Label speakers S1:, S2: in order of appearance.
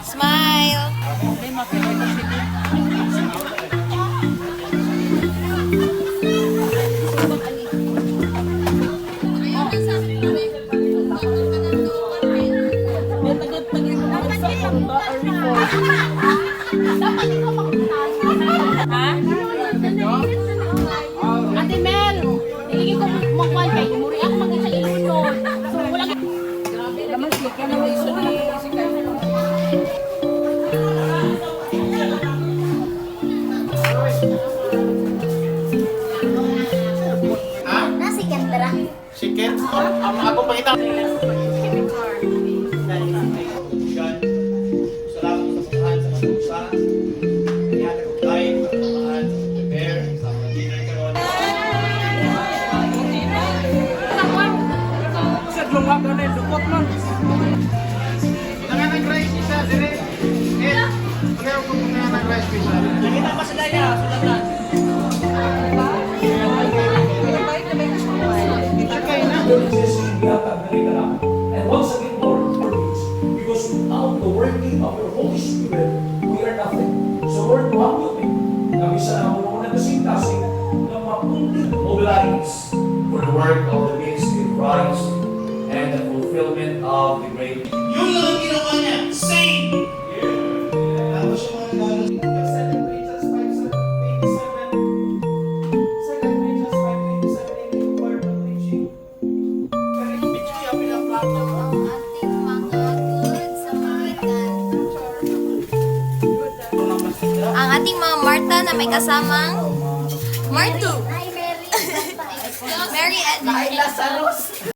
S1: Smile!
S2: Ate Mel, niligi ko magkuhan kay Muri ako mag-isa ilunod. So, wala ka. Laman siya ka na may suli.
S3: Nasi Kendra.
S4: Chicken? Ako pa kita. Salamat sa pagkahan sa manusa. Kaya ko kain, pagkahan, prepare, sa dinner karon.
S5: Sa lumang ganun, lukot man.
S4: Mga nag-rice isa, dire. Kaya ko mga nag-rice isa.
S5: Nakita pa sila niya, sulatan.
S6: And once again, Lord, forgive us, because without the working of your Holy Spirit, we are nothing. So Lord, help me. Kami sa namuno na kasing-kasing na mapundi, mobilize for the work of the ministry of Christ and the fulfillment of the great.
S4: Yun lang ang ginawa niya. Same! Tapos yung mga nalo.
S6: 2 Corinthians 5:27, 2 Corinthians 5:27, in the word of preaching.
S3: Ang ating mga good Samaritan.
S1: Ang ating mga Marta na may kasamang Martu.
S3: Hi, Mary.
S1: Mary and